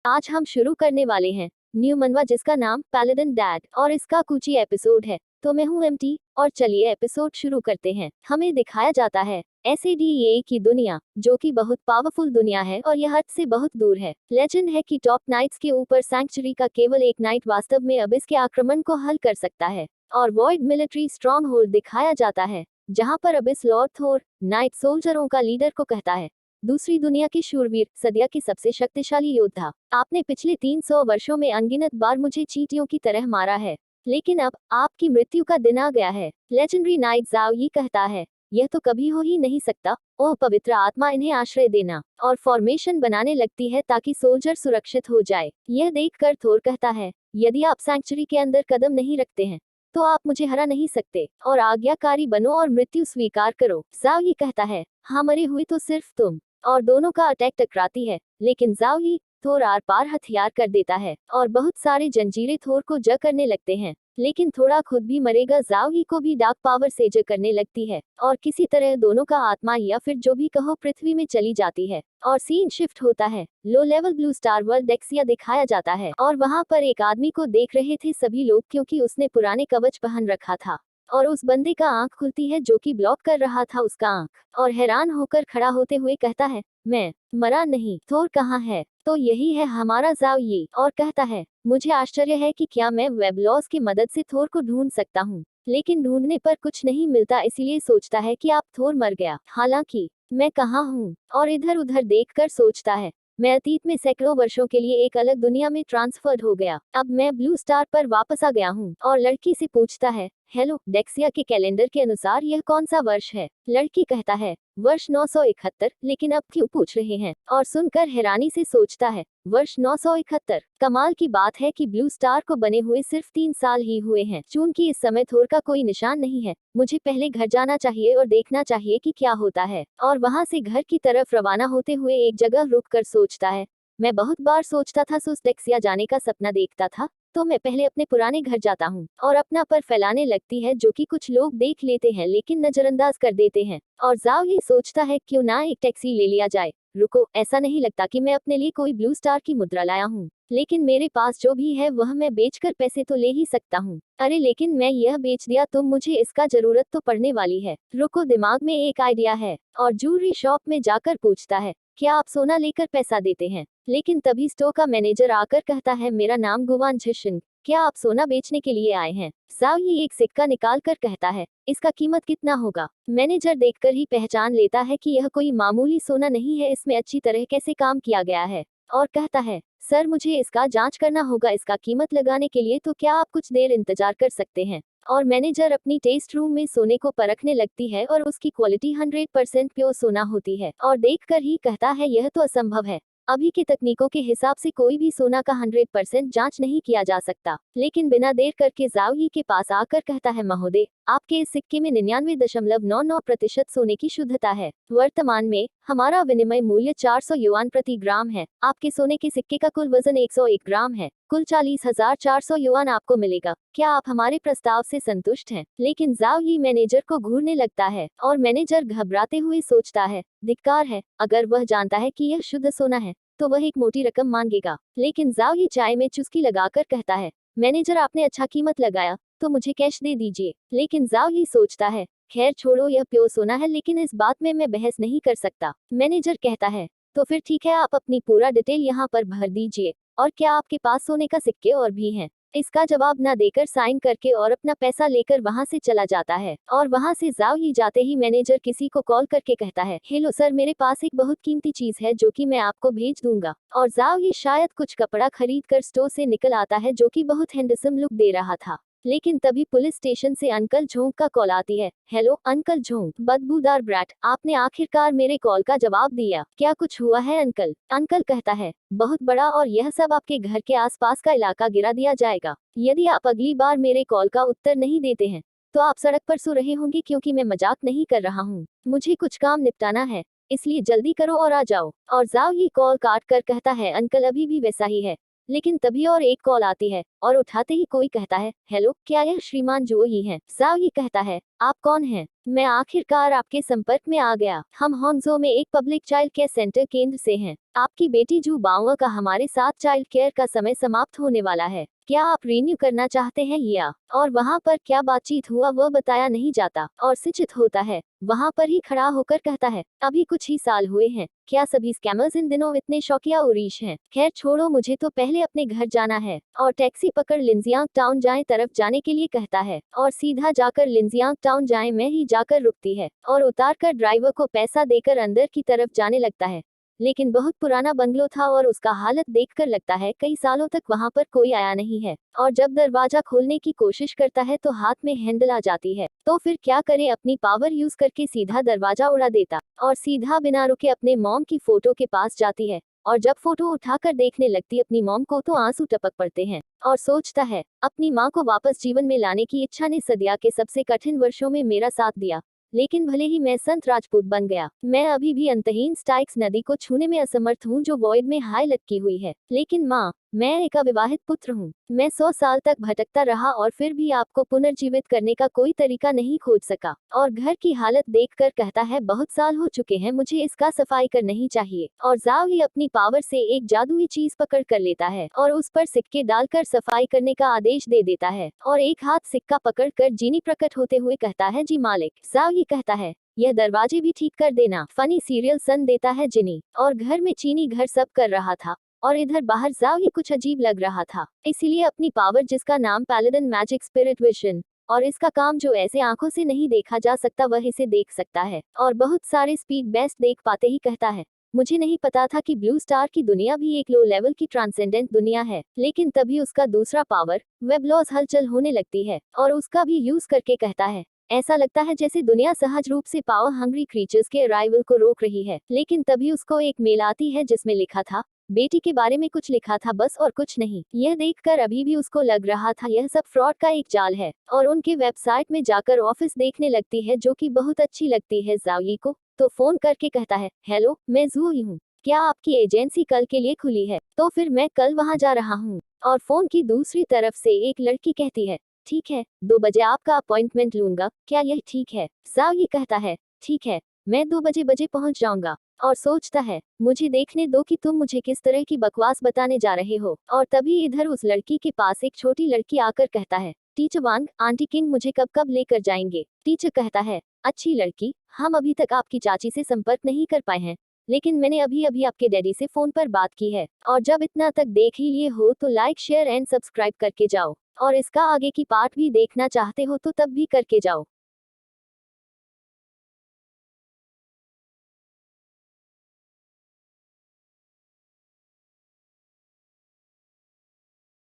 आज हम शुरू करने वाले हैं न्यू मनवा जिसका नाम पैलेडन डैड और इसका कुछ ही एपिसोड है। तो मैं हूँ एमटी और चलिए एपिसोड शुरू करते हैं। हमें दिखाया जाता है एसएडीए की दुनिया, जो कि बहुत पावरफुल दुनिया है और यह हद से बहुत दूर है। लेजेंड है कि टॉप नाइट्स के ऊपर सैंक्चुरी का केवल एक नाइट वास्तव में अब इसके आक्रमण को हल कर सकता है। और वॉइड मिलिट्री स्ट्रॉन्ग होल्ड दिखाया जाता है, जहां पर अब इस लॉर्ड थोर नाइट सोल्जरों का लीडर को कहता है, दूसरी दुनिया के शूरवीर, सदिया के सबसे शक्तिशाली योद्धा, आपने पिछले 300 वर्षों में अनगिनत बार मुझे चींटियों की तरह मारा है, लेकिन अब आपकी मृत्यु का दिन आ गया है। लेजेंडरी नाइट जाओ ये कहता है, यह तो कभी हो ही नहीं सकता। ओह पवित्र आत्मा, इन्हें आश्रय देना। और फॉर्मेशन बनाने लगती है ताकि सोल्जर सुरक्षित हो जाए। यह देखकर थोर कहता है, यदि आप सैंक्चुरी के अंदर कदम नहीं रखते हैं तो आप मुझे हरा नहीं सकते, और आज्ञाकारी बनो और मृत्यु स्वीकार करो। जाओ ये कहता है, हाँ मरे हुए तो सिर्फ तुम। और दोनों का अटैक टकराती है, लेकिन जाओ ही थोर आर पार हथियार कर देता है और बहुत सारे जंजीरें थोर को जय करने लगते हैं, लेकिन थोड़ा खुद भी मरेगा। जाओ ही को भी डार्क पावर से जय करने लगती है और किसी तरह दोनों का आत्मा या फिर जो भी कहो पृथ्वी में चली जाती है। और सीन शिफ्ट होता है, low level blue star world डेक्सिया दिखाया जाता है और वहां पर एक आदमी को देख रहे थे सभी लोग, क्योंकि उसने पुराने कवच पहन रखा था। और उस बंदे का आंख खुलती है जो कि ब्लॉक कर रहा था उसका आंख, और हैरान होकर खड़ा होते हुए कहता है, मैं मरा नहीं। थोर कहाँ है? तो यही है हमारा जाओ ये, और कहता है, मुझे आश्चर्य है कि क्या मैं वेबलॉस की मदद से थोर को ढूंढ सकता हूँ, लेकिन ढूंढने पर कुछ नहीं मिलता, इसलिए सोचता है कि आप थोर मर गया। हालांकि मैं कहाँ हूँ? और इधर उधर देखकर सोचता है, मैं अतीत में सैकड़ों वर्षों के लिए एक अलग दुनिया में ट्रांसफर्ड हो गया, अब मैं ब्लू स्टार पर वापस आ गया हूँ। और लड़की से पूछता है, हेलो, डेक्सिया के कैलेंडर के अनुसार यह कौन सा वर्ष है? लड़की कहता है, वर्ष 971, लेकिन अब क्यों पूछ रहे हैं? और सुनकर हैरानी से सोचता है, वर्ष 971। कमाल की बात है कि ब्लू स्टार को बने हुए सिर्फ 3 साल ही हुए हैं। चूंकि इस समय थोर का कोई निशान नहीं है, मुझे पहले घर जाना चाहिए और देखना चाहिए कि क्या होता है। और वहां से घर की तरफ रवाना होते हुए एक जगह रुक कर सोचता है, मैं बहुत बार सोचता था सुस डेक्सिया जाने का सपना देखता था, तो मैं पहले अपने पुराने घर जाता हूँ। और अपना पर फैलाने लगती है, जो कि कुछ लोग देख लेते हैं लेकिन नजरअंदाज कर देते हैं। और जाओ ये सोचता है, क्यों ना एक टैक्सी ले लिया जाए। रुको, ऐसा नहीं लगता कि मैं अपने लिए कोई ब्लू स्टार की मुद्रा लाया हूँ, लेकिन मेरे पास जो भी है वह मैं बेचकर पैसे तो ले ही सकता हूँ। अरे लेकिन मैं यह बेच दिया तो मुझे इसका जरूरत तो पड़ने वाली है। रुको, दिमाग में एक आइडिया है। और ज्वेलरी शॉप में जाकर पूछता है, क्या आप सोना लेकर पैसा देते हैं? लेकिन तभी स्टोर का मैनेजर आकर कहता है, मेरा नाम गुवान झिशन, क्या आप सोना बेचने के लिए आए हैं? जाओ ये एक सिक्का निकाल कर कहता है, इसका कीमत कितना होगा? मैनेजर देखकर ही पहचान लेता है कि यह कोई मामूली सोना नहीं है, इसमें अच्छी तरह कैसे काम किया गया है, और कहता है, सर मुझे इसका जांच करना होगा, इसका कीमत लगाने के लिए तो क्या आप कुछ देर इंतजार कर सकते हैं? और मैनेजर अपनी टेस्ट रूम में सोने को परखने लगती है और उसकी क्वालिटी 100% प्योर सोना होती है, और देखकर ही कहता है, यह तो असंभव है। अभी के तकनीकों के हिसाब से कोई भी सोना का 100% जांच नहीं किया जा सकता। लेकिन बिना देर करके जाओ ही के पास आकर कहता है, महोदय, आपके इस सिक्के में 99.99% सोने की शुद्धता है। वर्तमान में हमारा विनिमय मूल्य 400 युआन प्रति ग्राम है। आपके सोने के सिक्के का कुल वजन 101 ग्राम है। कुल 40,400 युआन आपको मिलेगा। क्या आप हमारे प्रस्ताव से संतुष्ट हैं? लेकिन जाओ ही मैनेजर को घूरने लगता है और मैनेजर घबराते हुए सोचता है, धिक्कार है, अगर वह जानता है कि यह शुद्ध सोना है तो वह एक मोटी रकम मांगेगा। लेकिन जाओ ही चाय में चुस्की लगाकर कहता है, मैनेजर आपने अच्छा कीमत लगाया तो मुझे कैश दे दीजिए। लेकिन जाओ ही सोचता है, खैर छोड़ो, यह प्योर सोना है, लेकिन इस बात में मैं बहस नहीं कर सकता। मैनेजर कहता है, तो फिर ठीक है, आप अपनी पूरा डिटेल यहाँ पर भर दीजिए, और क्या आपके पास सोने का सिक्के और भी हैं? इसका जवाब न देकर साइन करके और अपना पैसा लेकर वहां से चला जाता है। और वहां से जाओ ही जाते ही मैनेजर किसी को कॉल करके कहता है, हेलो सर, मेरे पास एक बहुत कीमती चीज है जो कि मैं आपको भेज दूंगा। और जाओ ही शायद कुछ कपड़ा खरीद कर स्टोर से निकल आता है, जो कि बहुत हैंडसम लुक दे रहा था। लेकिन तभी पुलिस स्टेशन से अंकल झोंक का कॉल आती है। हेलो अंकल झोंक, बदबूदार ब्रैट, आपने आखिरकार मेरे कॉल का जवाब दिया। क्या कुछ हुआ है अंकल? अंकल कहता है, बहुत बड़ा, और यह सब आपके घर के आसपास का इलाका गिरा दिया जाएगा। यदि आप अगली बार मेरे कॉल का उत्तर नहीं देते हैं तो आप सड़क पर सो रहे होंगे, क्योंकि मैं मजाक नहीं कर रहा हूँ। मुझे कुछ काम निपटाना है, इसलिए जल्दी करो और आ जाओ। और जाओ ही कॉल काट कर कहता है, अंकल अभी भी वैसा ही है। लेकिन तभी और एक कॉल आती है और उठाते ही कोई कहता है, हेलो, क्या यह श्रीमान जो ही हैं? जाओ ही कहता है, आप कौन हैं? मैं आखिरकार आपके संपर्क में आ गया। हम हॉन्गजो में एक पब्लिक चाइल्ड केयर सेंटर केंद्र से हैं। आपकी बेटी जू बाउआ का हमारे साथ चाइल्ड केयर का समय समाप्त होने वाला है। क्या आप रिन्यू करना चाहते हैं या? और वहाँ पर क्या बातचीत हुआ वह बताया नहीं जाता और सिचित होता है। वहाँ पर ही खड़ा होकर कहता है, अभी कुछ ही साल हुए हैं। क्या सभी स्कैमर्स इन दिनों इतने शौकिया उरीश हैं? खैर छोड़ो, मुझे तो पहले अपने घर जाना है। और टैक्सी पकड़ लिंजियांग टाउन जाए तरफ जाने के लिए कहता है और सीधा जाकर लिंजियांग टाउन जाए में ही जाकर रुकती है और उतार कर ड्राइवर को पैसा देकर अंदर की तरफ जाने लगता है। लेकिन बहुत पुराना बंगलो था और उसका हालत देखकर लगता है कई सालों तक वहां पर कोई आया नहीं है। और जब दरवाजा खोलने की कोशिश करता है तो हाथ में हैंडल आ जाती है। तो फिर क्या करे, अपनी पावर यूज करके सीधा दरवाजा उड़ा देता और सीधा बिना रुके अपने मॉम की फोटो के पास जाती है। और जब फोटो उठाकर देखने लगती अपनी मॉम को तो आंसू टपक पड़ते हैं और सोचता है, अपनी माँ को वापस जीवन में लाने की इच्छा ने सदिया के सबसे कठिन वर्षों में मेरा साथ दिया। लेकिन भले ही मैं संत राजपूत बन गया, मैं अभी भी अंतहीन स्टाइक्स नदी को छूने में असमर्थ हूँ जो वॉइड में हाय लटकी हुई है। लेकिन माँ, मैं एक अविवाहित पुत्र हूँ। मैं 100 साल तक भटकता रहा और फिर भी आपको पुनर्जीवित करने का कोई तरीका नहीं खोज सका। और घर की हालत देखकर कहता है, बहुत साल हो चुके हैं, मुझे इसका सफाई कर नहीं चाहिए। और जाओ ही अपनी पावर से एक जादुई चीज पकड़ कर लेता है और उस पर सिक्के डालकर सफाई करने का आदेश दे देता है। और एक हाथ सिक्का पकड़कर जीनी प्रकट होते हुए कहता है, जी मालिक। जाओ ही कहता है, यह दरवाजे भी ठीक कर देना। फनी सीरियल सन देता है जिनी। और घर में चीनी घर सब कर रहा था और इधर बाहर जाओ ही कुछ अजीब लग रहा था। इसीलिए अपनी पावर जिसका नाम पैलेडन मैजिक स्पिरिट विजन और इसका काम जो ऐसे आंखों से नहीं देखा जा सकता वह इसे देख सकता है और बहुत सारे स्पीड बेस्ट देख पाते ही कहता है, मुझे नहीं पता था कि ब्लू स्टार की दुनिया भी एक लो लेवल की ट्रांसेंडेंट दुनिया है। लेकिन तभी उसका दूसरा पावर वेब लॉज हलचल होने लगती है और उसका भी यूज करके कहता है, ऐसा लगता है जैसे दुनिया सहज रूप से पावर हंग्री क्रीचर्स के अराइवल को रोक रही है। लेकिन तभी उसको एक मेल आती है जिसमें लिखा था, बेटी के बारे में कुछ लिखा था बस और कुछ नहीं। यह देखकर अभी भी उसको लग रहा था यह सब फ्रॉड का एक जाल है और उनके वेबसाइट में जाकर ऑफिस देखने लगती है जो कि बहुत अच्छी लगती है जाओई को। तो फोन करके कहता है, हेलो, मैं जूई हूँ। क्या आपकी एजेंसी कल के लिए खुली है? तो फिर मैं कल वहाँ जा रहा हूँ। और फोन की दूसरी तरफ से एक लड़की कहती है, ठीक है, 2 बजे आपका अपॉइंटमेंट लूंगा, क्या यह ठीक है? जाओई कहता है, ठीक है, मैं 2 बजे पहुंच जाऊंगा। और सोचता है, मुझे देखने दो कि तुम मुझे किस तरह की बकवास बताने जा रहे हो। और तभी इधर उस लड़की के पास एक छोटी लड़की आकर कहता है, टीचर वांग, आंटी किंग मुझे कब कब लेकर जाएंगे? टीचर कहता है, अच्छी लड़की, हम अभी तक आपकी चाची से संपर्क नहीं कर पाए हैं, लेकिन मैंने अभी अभी आपके डैडी से फोन पर बात की है। और जब इतना तक देख ही लिए हो तो लाइक शेयर एंड सब्सक्राइब करके जाओ और इसका आगे की पार्ट भी देखना चाहते हो तो तब भी करके जाओ।